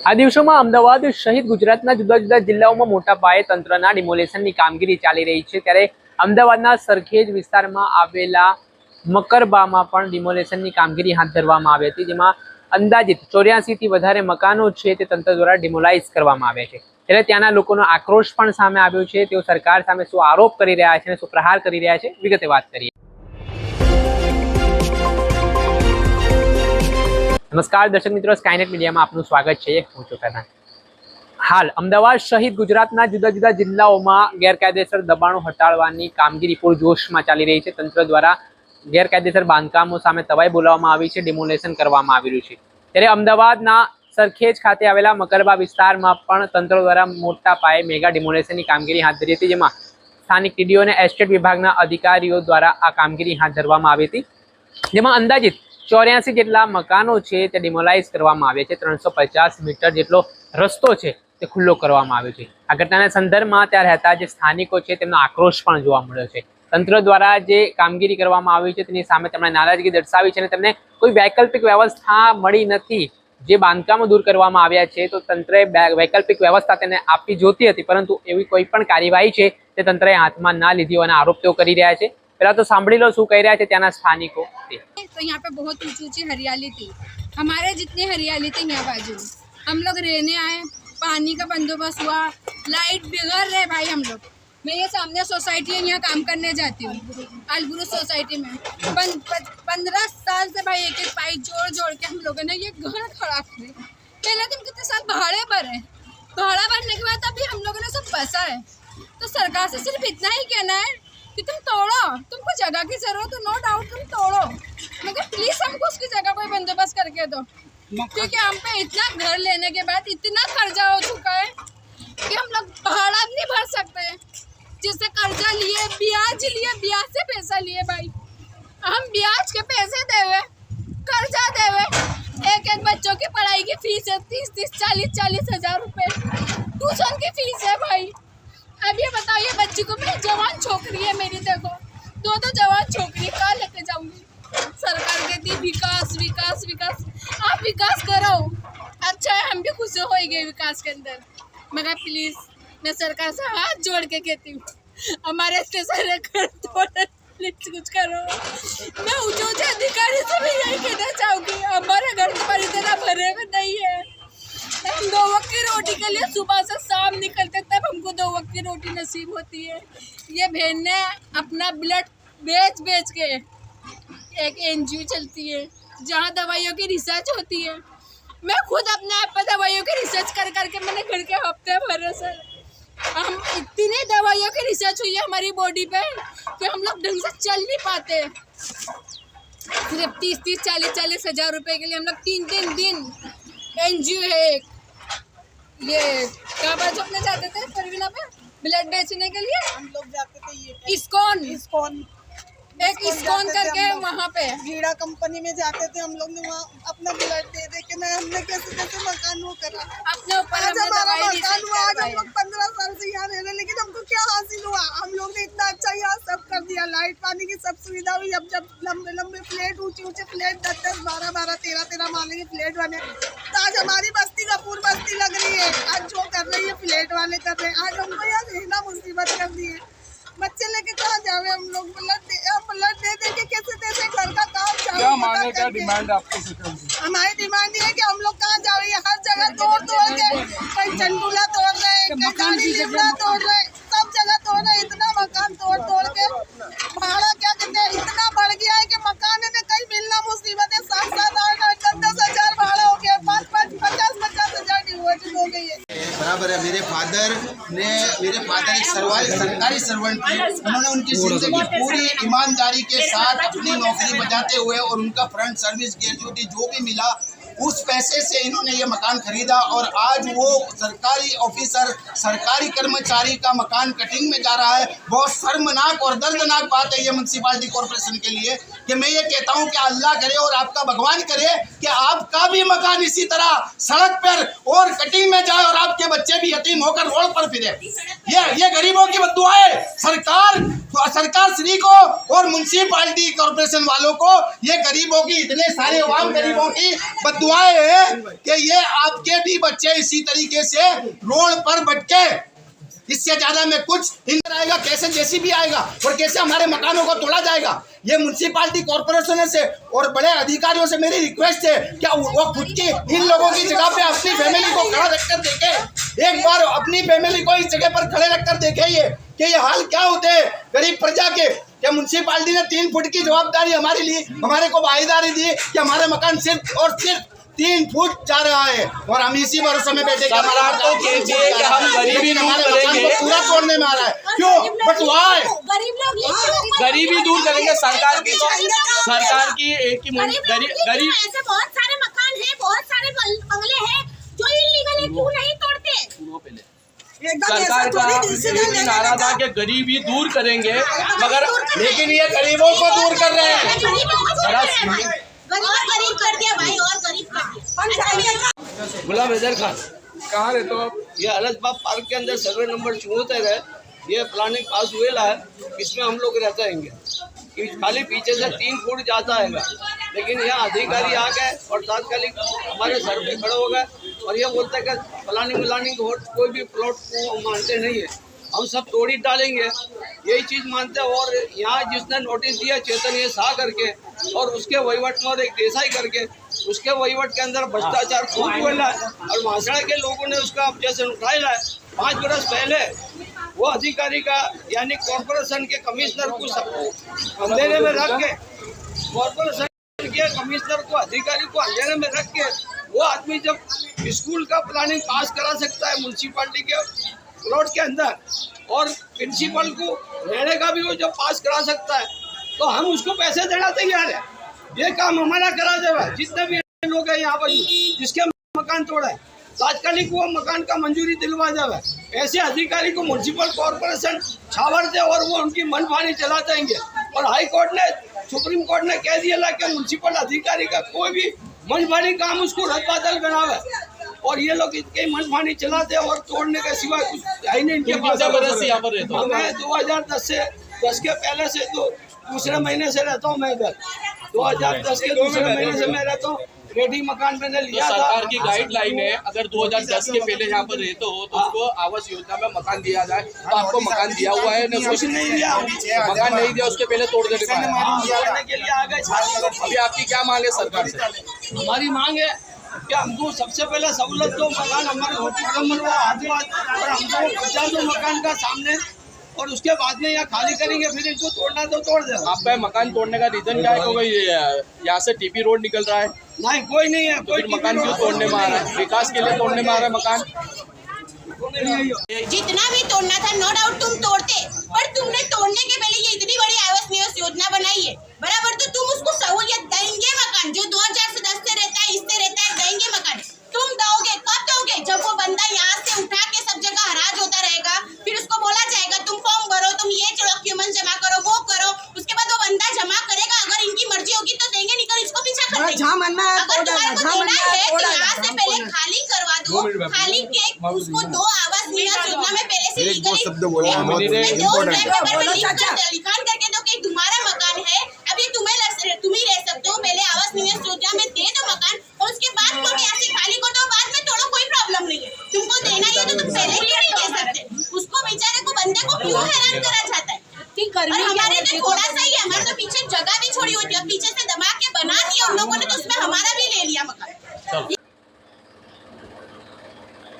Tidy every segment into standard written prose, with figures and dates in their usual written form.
આ દિવસોમાં અમદાવાદ સહિત ગુજરાતના જુદા જુદા જિલ્લાઓમાં મોટા પાયે તંત્રના ડિમોલેશનની કામગીરી ચાલી રહી છે, ત્યારે અમદાવાદના સરખેજ વિસ્તારમાં આવેલા મકરબામાં પણ ડિમોલેશનની કામગીરી હાથ ધરવામાં આવી હતી, જેમાં અંદાજિત 84 થી વધારે મકાનો છે તે તંત્ર દ્વારા ડિમોલાઇઝ કરવામાં આવ્યા છે। ત્યારે ત્યાંના લોકોનો આક્રોશ પણ સામે આવ્યો છે। તેઓ સરકાર સામે શું આરોપ કરી રહ્યા છે અને શું પ્રહાર કરી રહ્યા છે, વિગતે વાત કરીએ। नमस्कार दर्शक मित्रों, स्कायनेट मीडिया में आपનું स्वागत है। હું છું ફેરાન। हाल अमदावाद सहित गुजरातना जुदा जुदा जिल्लाओं गैरकायदेसर दबाणों हटाड़वानी कामगीरी पूरजोशमां चाली रही है। तंत्र द्वारा गैरकायदेसर बांधकामों सामे तवाई बोलाववामां आवी छे, डिमोलेशन करवामां आवी रह्युं छे। त्यारे अमदावादना सरखेज खाते आवेला मकरबा विस्तारमां पण तंत्र द्वारा मोटा पाये मेगा डिमोलेशननी कामगीरी हाथ धरी हती, जेमां स्थानिक टीडीओ अने एस्टेट विभागना अधिकारीओ द्वारा आ कामगीरी हाथ धरवामां आवी हती, जेमां अंदाजित 84 જેટલા મકાનો છે તે ડિમોલાઇઝ કરવામાં આવ્યા છે। 350 મીટર જેટલો રસ્તો છે તે ખુલ્લો કરવામાં આવ્યો છે। આ ઘટનાના સંદર્ભમાં ત્યાં રહેતા જે સ્થાનિકો છે તેમનો આક્રોશ પણ જોવા મળ્યો છે। તંત્ર દ્વારા જે કામગીરી કરવામાં આવી છે તેની સામે તેમણે નારાજગી દર્શાવી છે અને તેમને કોઈ વૈકલ્પિક વ્યવસ્થા મળી નથી। જે બાંધકામો દૂર કરવામાં આવ્યા છે તો તંત્રએ વૈકલ્પિક વ્યવસ્થા તેને આપવી જોતી હતી, પરંતુ એવી કોઈ પણ કાર્યવાહી છે તે તંત્રએ હાથમાં ના લીધી હોવાના આરોપ તેઓ કરી રહ્યા છે। पहला तो सांभी लो शू कह रहा है त्याना स्थानिको। तो यहाँ पे बहुत ऊंची ऊंची हरियाली थी, हमारे जितनी हरियाली थी यहाँ बाजू हम लोग रहने आए, पानी का बंदोबस्त हुआ, लाइट बिगड़ रहे भाई हम लोग। मैं ये सामने सोसाइटी है, यहाँ काम करने जाती हूँ अलगुरु सोसाइटी में। 15 साल से भाई एक एक पाइप जोड़ जोड़ के हम लोगों ने ये घर खड़ा करे। पहले तुम कितने साल भाड़े भरे, भाड़ा भरने के बाद अभी हम लोगों ने सब बसा है। तो सरकार से सिर्फ इतना ही कहना है कि तुम तोड़ो, तुमको जगह की जरूरत है, नो डाउट तुम तोड़ो, मगर प्लीज हमको उसकी जगह कोई बंदोबस्त करके दो, क्योंकि हम पे इतना घर लेने के बाद इतना कर्जा हो चुका है कि हम लोग भाड़ा नहीं भर सकते। जिससे कर्जा लिए, ब्याज से पैसा लिए भाई, हम ब्याज के पैसे देवे, कर्जा देवे। एक एक बच्चों की पढ़ाई की फीस है 30-30, 40-40 हजार रुपए ट्यूशन की फीस है भाई। अब ये बताइए, बच्ची को मेरी जवान छोकरी है मेरी, देखो दो जवान छोकरी कहाँ लेके जाऊंगी। सरकार कहती विकास विकास विकास, आप विकास करो, अच्छा है, हम भी खुश हो गए विकास के अंदर, मगर प्लीज मैं सरकार से हाथ जोड़ के कहती हूँ, हमारे स्टेशन घर थोड़ा प्लीज कुछ करो। मैं ऊंचे अधिकारी से भी यही कहना चाहूंगी, हमारे घर पर इतना भरे में नहीं है। हम 2 वक्त की रोटी के लिए सुबह से शाम निकलते, तब हमको 2 वक्त की रोटी नसीब होती है। ये बहन ने अपना ब्लड बेच बेच के एक एनजीओ चलती है जहाँ दवाइयों की रिसर्च होती है। मैं खुद अपने आप पर दवाइयों की रिसर्च कर करके मैंने घर के हफ्ते भरे सर। हम इतनी दवाइयों की रिसर्च हुई है हमारी बॉडी पे कि हम लोग ढंग से चल नहीं पाते। सिर्फ 30-30, 40-40 हजार रुपए के लिए हम लोग 3-3 दिन एनजीओ है एक, ये कहाँ पर अपने जाते थे परवीना पे ब्लड बेचने के लिए, हम लोग जाते थे ये इस्कॉन एक इस्कॉन करके वहाँ पे गीड़ा कंपनी में जाते थे हम लोग ने, वहाँ अपना ब्लड दे दे के हमने कैसे कैसे मकान वो करा। अपने ऊपर आज हमने हमारा दवाई मकान हुआ, आज हम रिसर्च लोग 15 साल से यहाँ रह रहे, लेकिन हमको क्या हासिल हुआ? हम लोग ने इतना अच्छा यहाँ सब कर दिया, लाइट पानी की सब सुविधा हुई। अब जब लंबे लंबे फ्लैट, ऊंचे ऊंचे फ्लैट 10-10, 12-12, 13-13 माले के फ्लैट बने, तो आज हमारी बस्ती कपूर बस्ती लग रही है। आज जो कर रही है फ्लैट वाले कर रहे हैं, आज हमको यहाँ रहना मुसीबत कर दी है। बच्चे लेके कहाँ जावे हम लोग? ब्लड दे दे के कैसे कैसे घर का काम क्या मांगे, क्या डिमांड आपको? हमारी डिमांड ये है कि हम लोग कहाँ जावे? हर जगह तोड़ तोड़ के, कहीं चंडूला तोड़ रहे, कहीं गाड़ी लिमड़ा तोड़ रहे, सब जगह तोड़ रहे। इतना मकान तोड़ तोड़ के भाड़ा क्या कहते हैं इतना बढ़ गया है कि मकान ने कहीं मिलना मुसीबत है। 7-7, 8-8, 10-10 हजार भाड़ा हो गया, 5-5, 50-50 हजार डिवोर्स हो गई है। बराबर है। मेरे फादर एक सरकारी सर्वेंट थे, उन्होंने उनकी जिंदगी पूरी ईमानदारी के साथ अपनी नौकरी बजाते हुए और उनका फ्रंट सर्विस ग्रेजुएटी जो भी मिला उस पैसे से इन्होंने ये मकान खरीदा, और आज वो सरकारी ऑफिसर, सरकारी कर्मचारी का मकान कटिंग में जा रहा है। बहुत शर्मनाक और दर्दनाक बात है ये म्यूनसिपालिटी कॉर्पोरेशन के लिए, कि मैं ये कहता हूँ कि अल्लाह करे और आपका भगवान करे कि आपका भी मकान इसी तरह सड़क पर और कटिंग में जाए और आपके बच्चे भी यतीम होकर रोड पर फिरे। ये गरीबों की बद्दुआ है। सरकार श्री को और म्यूनसिपालिटी कॉर्पोरेशन वालों को, ये गरीबों की, इतने सारे आम गरीबों की बद्दुआ दुआएं हैं कि ये आपके भी बच्चे इसी तरीके से रोड पर भटके। इससे ज्यादा में कुछ हिंद आएगा, कैसे जेसीबी आएगा और कैसे हमारे मकानों को तोड़ा जाएगा। ये म्युनिसिपालिटी कॉर्पोरेशन से और बड़े अधिकारियों से मेरी रिक्वेस्ट है, क्या वो खुद की इन लोगों की जगह पे अपनी फैमिली को खड़ा रखकर देखे, एक बार अपनी फैमिली को इस जगह पर खड़े रखकर देखे कि ये हाल क्या होते हैं गरीब प्रजा के। क्या म्युनिसिपालिटी ने 3 फुट की जवाबदारी हमारे लिए, हमारे को वायदारी दी कि हमारे मकान सिर्फ और सिर्फ 3 फुट जा रहा है और हम इसी भरोसे में बैठे कि हमारा तो कीजिए कि हम गरीबी दूर करेंगे, पूरा तोड़ने में आ रहा है। क्यों? But why? गरीबी दूर करेंगे। सरकार की एक ही गरीब ऐसे बहुत सारे मकान हैं, बहुत सारे बंगले हैं जो इलीगल है, क्यों नहीं तोड़ते? सरकार का ये भी नारा था कि गरीबी दूर करेंगे, मगर लेकिन ये गरीबों को दूर कर रहे हैं। गरीब कर दिया भाई, और गरीब कर दिया। गुलाम हैदर खान, कहाँ रहते हो आप? ये अलसबाग पार्क के अंदर सर्वे नंबर 74 है। ये प्लानिंग पास हुएला है, इसमें हम लोग रहते हैं। कि खाली पीछे से 3 फुट जाता है, लेकिन यहाँ अधिकारी आ गए और तात्कालिक हमारे सर पे खड़े हो गए और ये बोलते हैं कि प्लानिंग कोई भी प्लॉट को मानते नहीं है, हम सब तोड़ी डालेंगे, यही चीज़ मानते हैं। और यहाँ जिसने नोटिस दिया चेतन ये शाह करके और उसके वहीवट में और एक देसाई करके, उसके वहीवट के अंदर भ्रष्टाचार खूब हुआ है और महासड़ा के लोगों ने उसका ऑब्जेक्शन उठाया है। 5 बरस पहले वो अधिकारी का यानी कॉर्पोरेशन के कमिश्नर को सबको अंधेरे में रख के, कॉर्पोरेशन के कमिश्नर को अधिकारी को अंधेरे में रख के, वो आदमी जब स्कूल का प्लानिंग पास करा सकता है म्यूनसिपालिटी के प्लॉट के अंदर और प्रिंसिपल को रहने का भी वो जब पास करा सकता है, तो हम उसको पैसे देना तैयार है। ये काम हमारा करा देगा। जितने भी लोग हैं यहाँ पर जिसके मकान तोड़ा है, तात्कालिक वो मकान का मंजूरी दिलवा जाए। ऐसे अधिकारी को म्यूनसिपल कॉर्पोरेशन छावर दे और वो उनकी मनमानी चला देंगे। और हाई कोर्ट ने, सुप्रीम कोर्ट ने कह दिया कि म्यूनसिपल अधिकारी का कोई भी मनमानी काम उसको रद्द बादल बनावे और ये लोग इनके मनमानी चलाते और तोड़ने के सिवा कुछ है नहीं इनके पास। यहाँ पर रहता हूँ मैं 2010 के पहले से तो दूसरे महीने से रहता हूँ। मैं इधर 2010 के दूसरे महीने से मैं रहता हूँ। रेडी मकान मैंने लिया था। सरकार की गाइडलाइन है, अगर 2010 के पहले यहाँ पर रहते हो तो उसको आवास योजना में मकान दिया जाए। तो आपको मकान दिया हुआ है? कुछ नहीं दिया, मकान नहीं दिया, उसके पहले तोड़ देने के लिए आ गए। अभी आपकी क्या मांग है सरकार से? हमारी मांग है कि हमको सबसे पहले सहूलत दो, मकान हमारे और हमको बचा दो मकान का सामने, और उसके बाद में यहाँ खाली करेंगे, फिर इनको तोड़ना तो तोड़ दे। आपका मकान तोड़ने का रीजन क्या है? क्योंकि यहाँ से टीपी रोड निकल रहा है। नहीं, कोई नहीं है। कोई मकान क्यों तोड़ने में आ रहा है? विकास के लिए तोड़ने में आ रहा है मकान। जितना भी तोड़ना था नो डाउट तुम तोड़ते, पर तुमने तोड़ने के पहले ये इतनी बड़ी आवास निवास योजना बनाई है, बराबर, तो तुम उसको सहूलियत देंगे। मकान जो 2010 से रहता है, इससे रहता है, देंगे मकान। तुम दोगे कब दोगे? जब वो बंदा यहाँ से उठा के सब जगह हराज होता रहेगा, फिर उसको बोला जाएगा तुम फॉर्म भरो, तुम ये डॉक्यूमेंट जमा करो, वो करो, उसके बाद वो बंदा जमा करेगा। अगर इनकी मर्जी होगी तो देंगे, नहीं तो इसको पीछा कर देंगे। अगर तुम्हारे को देना है तो यहाँ से पहले खाली करवा दो, खाली के उसको 2 आवास निवास योजना में पहले से लिखान करके दो कि तुम्हारा मकान है, अब ये तुम ही रह सकते हो। पहले आवास निवास योजना में दे दो मकान और उसके बाद तुम यहाँ से खाली को दो, बाद में तोड़ो, कोई प्रॉब्लम नहीं है। तुमको देना ही है तो तुम पहले क्यों नहीं दे सकते? उसको बेचारे को, बंदे को क्यों हैरान करा जाता है? और हमारे तो थोड़ा सा ही है, हमारे तो पीछे जगह भी छोड़ी हुई थी, अब पीछे से दबा के बना दिया उन लोगों ने, तो उसमें हमारा भी ले लिया मकान।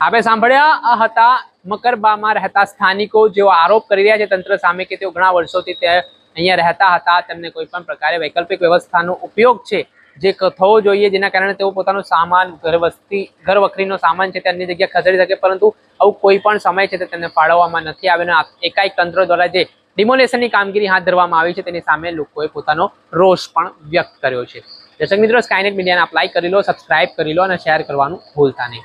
આપણે સાંભળ્યા આ હતા મકરબામાં રહેતા સ્થાનિકો જેઓ આરોપ કરી રહ્યા છે તંત્ર સામે કે તેઓ ઘણા વર્ષોથી તે અહીંયા રહેતા હતા, તેમને કોઈ પણ પ્રકારે વૈકલ્પિક વ્યવસ્થાનો ઉપયોગ છે જે થવો જોઈએ, જેના કારણે તેઓ પોતાનો સામાન, ઘર વખરીનો સામાન છે તે અન્ય જગ્યાએ ખસેડી શકે, પરંતુ આવું કોઈ પણ સમય છે તે તેમને ફાળવવામાં નથી આવ્યો અને એકાએક તંત્ર દ્વારા જે ડિમોલેશનની કામગીરી હાથ ધરવામાં આવી છે તેની સામે લોકોએ પોતાનો રોષ પણ વ્યક્ત કર્યો છે। દર્શક મિત્રો, સ્કાયનેટ મીડિયાને આપ લાઈક કરી લો, સબસ્ક્રાઇબ કરી લો અને શેર કરવાનું ભૂલતા નહીં।